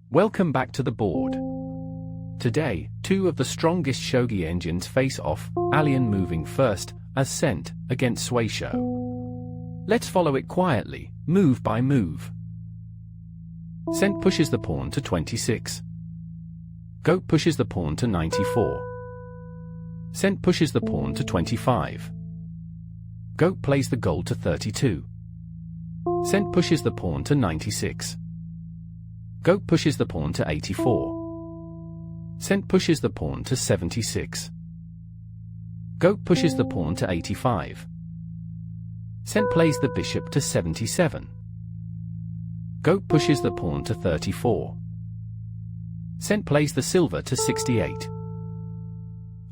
Welcome back to the board. Today, two of the strongest Shogi engines face off, Allihn moving first, as Cent, against Suisho. Let's follow it quietly, move by move. Cent pushes the pawn to 26. Goat pushes the pawn to 94. Cent pushes the pawn to 25. Goat plays the gold to 32. Cent pushes the pawn to 96. Goat pushes the pawn to 84. Cent pushes the pawn to 76. Goat pushes the pawn to 85. Cent plays the bishop to 77. Goat pushes the pawn to 34. Cent plays the silver to 68.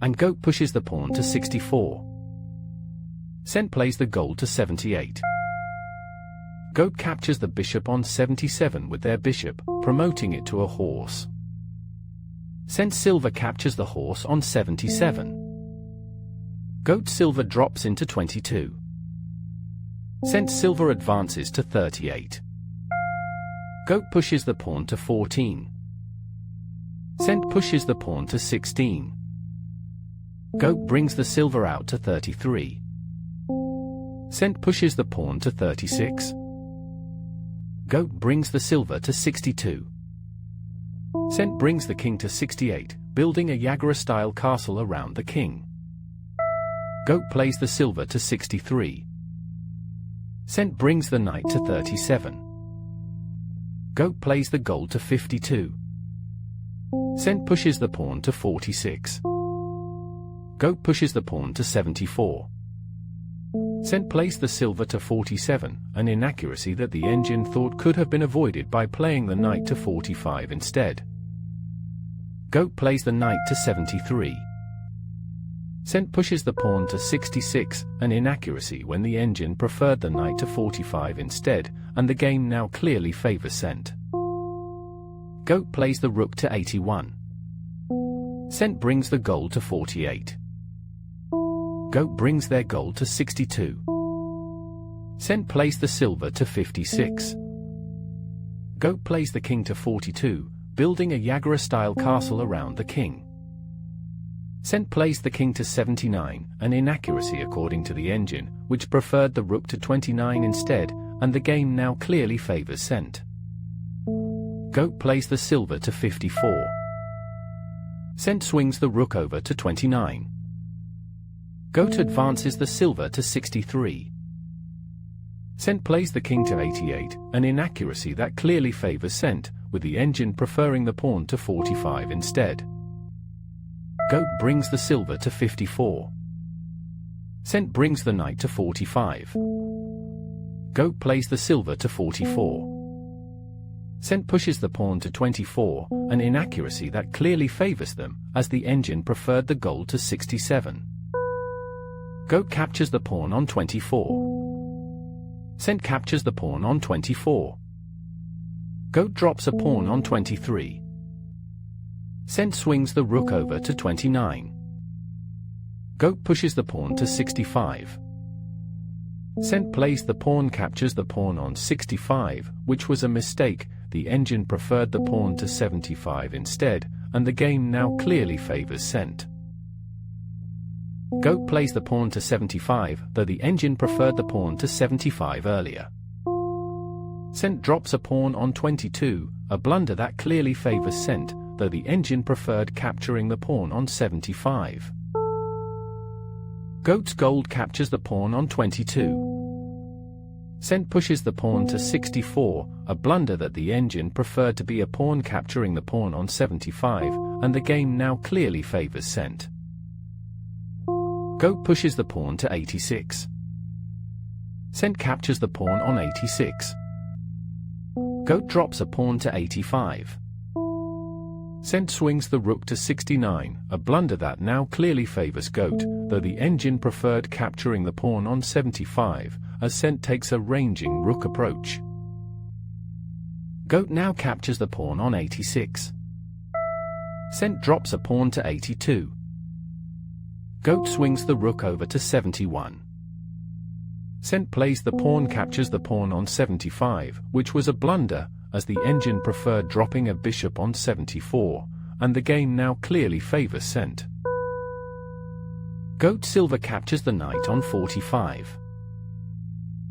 And Goat pushes the pawn to 64. Cent plays the gold to 78. Goat captures the bishop on 77 with their bishop, promoting it to a horse. Cent silver captures the horse on 77. Goat silver drops into 22. Cent silver advances to 38. Goat pushes the pawn to 14. Cent pushes the pawn to 16. Goat brings the silver out to 33. Cent pushes the pawn to 36. Goat brings the silver to 62. Cent brings the king to 68, building a Yagura-style castle around the king. Goat plays the silver to 63. Cent brings the knight to 37. Goat plays the gold to 52. Cent pushes the pawn to 46. Goat pushes the pawn to 74. Cent plays the silver to 47, an inaccuracy that the engine thought could have been avoided by playing the knight to 45 instead. Goat plays the knight to 73. Cent pushes the pawn to 66, an inaccuracy when the engine preferred the knight to 45 instead, and the game now clearly favors Cent. Goat plays the rook to 81. Cent brings the gold to 48. Goat brings their gold to 62. Cent plays the silver to 56. Goat plays the king to 42, building a Yagura-style castle around the king. Cent plays the king to 79, an inaccuracy according to the engine, which preferred the rook to 29 instead, and the game now clearly favors Cent. Goat plays the silver to 54. Cent swings the rook over to 29. Goat advances the silver to 63. Cent plays the king to 88, an inaccuracy that clearly favors Cent, with the engine preferring the pawn to 45 instead. Goat brings the silver to 54. Cent brings the knight to 45. Goat plays the silver to 44. Cent pushes the pawn to 24, an inaccuracy that clearly favors them, as the engine preferred the gold to 67. Goat captures the pawn on 24. Cent captures the pawn on 24. Goat drops a pawn on 23. Cent swings the rook over to 29. Goat pushes the pawn to 65. Cent plays the pawn captures the pawn on 65, which was a mistake. The engine preferred the pawn to 75 instead, and the game now clearly favors Cent. Goat plays the pawn to 75, though the engine preferred the pawn to 75 earlier. Cent drops a pawn on 22, a blunder that clearly favors Cent, though the engine preferred capturing the pawn on 75. Goat's gold captures the pawn on 22. Cent pushes the pawn to 64, a blunder that the engine preferred to be a pawn capturing the pawn on 75, and the game now clearly favors Cent. Goat pushes the pawn to 86. Cent captures the pawn on 86. Goat drops a pawn to 85. Cent swings the rook to 69, a blunder that now clearly favors Goat, though the engine preferred capturing the pawn on 75, as Cent takes a ranging rook approach. Goat now captures the pawn on 86. Cent drops a pawn to 82. Goat swings the rook over to 71. Cent plays the pawn captures the pawn on 75, which was a blunder, as the engine preferred dropping a bishop on 74, and the game now clearly favors cent. Goat silver captures the knight on 45.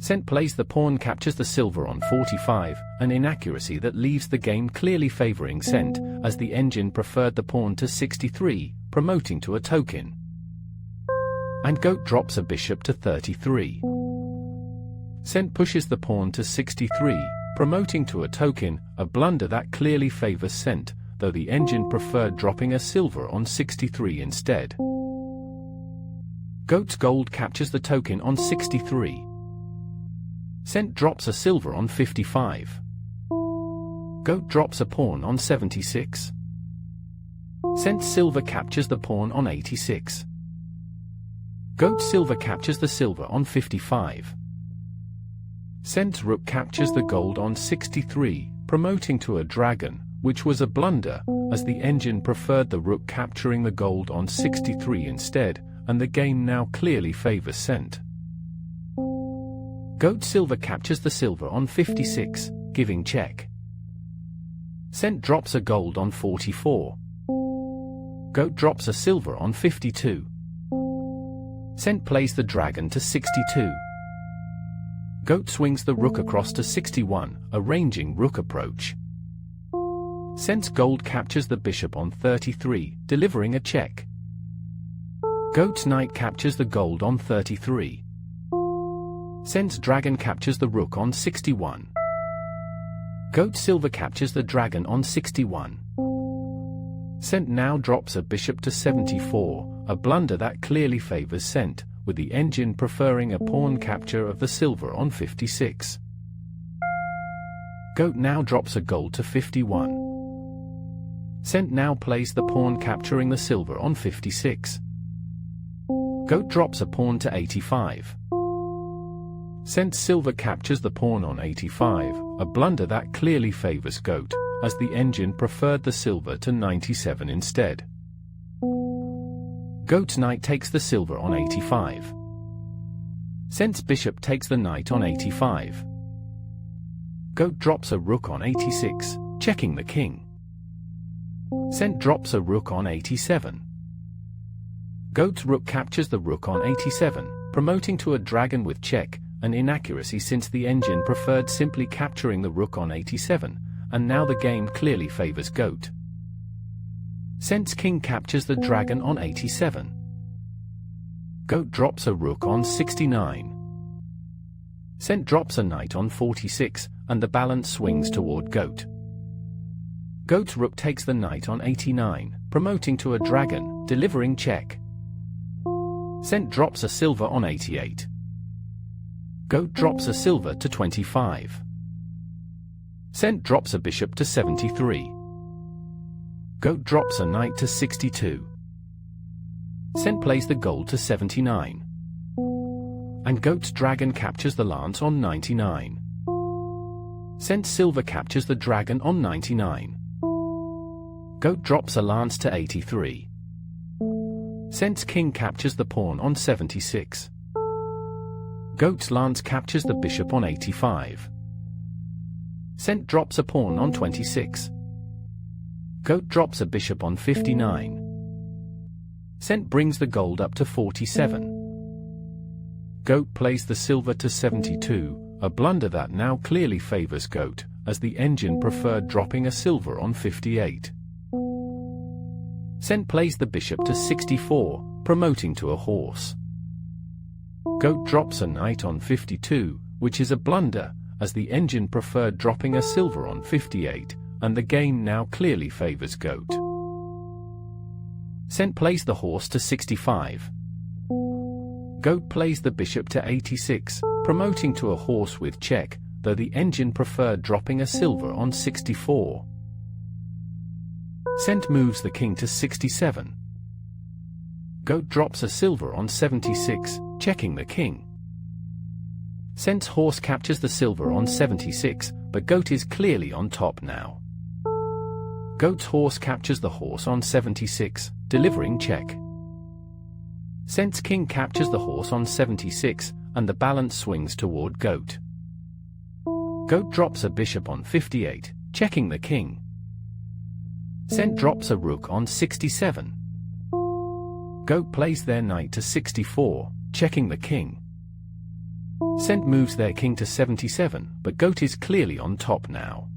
Cent plays the pawn captures the silver on 45, an inaccuracy that leaves the game clearly favoring cent, as the engine preferred the pawn to 63, promoting to a token. And goat drops a bishop to 33. Cent pushes the pawn to 63, promoting to a token, a blunder that clearly favors cent, though the engine preferred dropping a silver on 63 instead. Goat's gold captures the token on 63. Cent drops a silver on 55. Goat drops a pawn on 76. Cent silver captures the pawn on 86. Goat silver captures the silver on 55. Cent's rook captures the gold on 63, promoting to a dragon, which was a blunder, as the engine preferred the rook capturing the gold on 63 instead, and the game now clearly favors cent. Goat silver captures the silver on 56, giving check. Cent drops a gold on 44. Goat drops a silver on 52. Cent plays the dragon to 62. Goat swings the rook across to 61, arranging rook approach. Cent's gold captures the bishop on 33, delivering a check. Goat's knight captures the gold on 33. Cent's dragon captures the rook on 61. Goat silver captures the dragon on 61. Cent now drops a bishop to 74, a blunder that clearly favors cent, with the engine preferring a pawn capture of the silver on 56. Goat now drops a gold to 51. Cent now plays the pawn capturing the silver on 56. Goat drops a pawn to 85. Cent silver captures the pawn on 85, a blunder that clearly favors goat, as the engine preferred the silver to 97 instead. Goat's knight takes the silver on 85. Cent's bishop takes the knight on 85. Goat drops a rook on 86, checking the king. Cent drops a rook on 87. Goat's rook captures the rook on 87, promoting to a dragon with check, an inaccuracy since the engine preferred simply capturing the rook on 87, and now the game clearly favors goat. Cent's king captures the dragon on 87. Goat drops a rook on 69. Cent drops a knight on 46, and the balance swings toward goat. Goat's rook takes the knight on 89, promoting to a dragon, delivering check. Cent drops a silver on 88. Goat drops a silver to 25. Cent drops a bishop to 73. Goat drops a knight to 62. Cent plays the gold to 79. And goat's dragon captures the lance on 99. Cent's silver captures the dragon on 99. Goat drops a lance to 83. Cent's king captures the pawn on 76. Goat's lance captures the bishop on 85. Cent drops a pawn on 26. Goat drops a bishop on 59. Cent brings the gold up to 47. Goat plays the silver to 72, a blunder that now clearly favors goat, as the engine preferred dropping a silver on 58. Cent plays the bishop to 64, promoting to a horse. Goat drops a knight on 52, which is a blunder, as the engine preferred dropping a silver on 58, and the game now clearly favors goat. Cent plays the horse to 65. Goat plays the bishop to 86, promoting to a horse with check, though the engine preferred dropping a silver on 64. Cent moves the king to 67. Goat drops a silver on 76, checking the king. Cent's horse captures the silver on 76, but goat is clearly on top now. Goat's horse captures the horse on 76, delivering check. Cent's king captures the horse on 76, and the balance swings toward goat. Goat drops a bishop on 58, checking the king. Cent drops a rook on 67. Goat plays their knight to 64, checking the king. Cent moves their king to 77, but Goat is clearly on top now.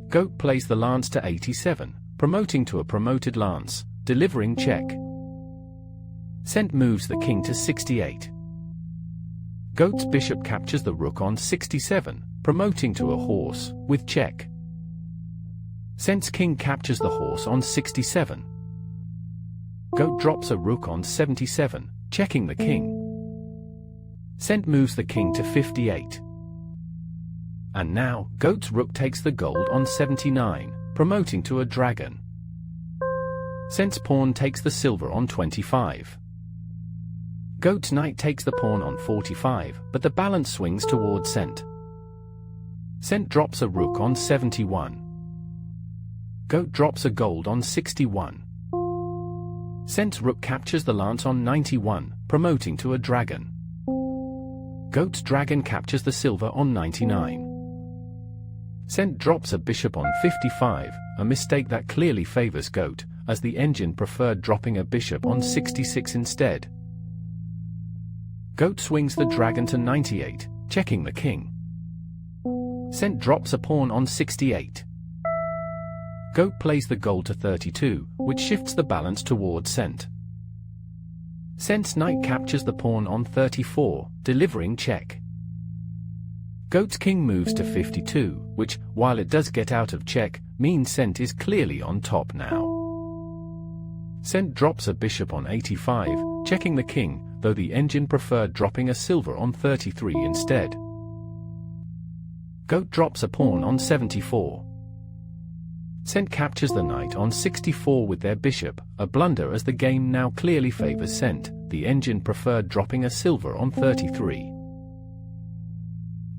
Goat plays the lance to 87, promoting to a promoted lance, delivering check. Cent moves the king to 68. Goat's bishop captures the rook on 67, promoting to a horse, with check. Cent's king captures the horse on 67. Goat drops a rook on 77, checking the king. Cent moves the king to 58. And now, Goat's rook takes the gold on 79, promoting to a dragon. Cent's pawn takes the silver on 25. Goat's knight takes the pawn on 45, but the balance swings towards Cent. Cent drops a rook on 71. Goat drops a gold on 61. Cent's rook captures the lance on 91, promoting to a dragon. Goat's dragon captures the silver on 99. Cent drops a bishop on 55, a mistake that clearly favors Goat, as the engine preferred dropping a bishop on 66 instead. Goat swings the dragon to 98, checking the king. Cent drops a pawn on 68. Goat plays the gold to 32, which shifts the balance towards Cent. Cent's knight captures the pawn on 34, delivering check. Goat's king moves to 52, which, while it does get out of check, means Cent is clearly on top now. Cent drops a bishop on 85, checking the king, though the engine preferred dropping a silver on 33 instead. Goat drops a pawn on 74. Cent captures the knight on 64 with their bishop, a blunder as the game now clearly favors Cent, the engine preferred dropping a silver on 33.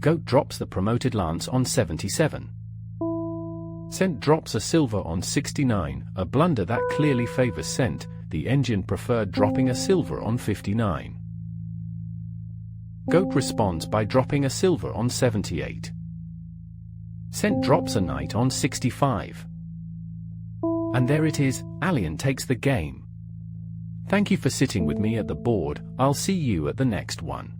Goat drops the promoted lance on 77. Cent drops a silver on 69, a blunder that clearly favors Cent, the engine preferred dropping a silver on 59. Goat responds by dropping a silver on 78. Cent drops a knight on 65. And there it is, Allihn takes the game. Thank you for sitting with me at the board. I'll see you at the next one.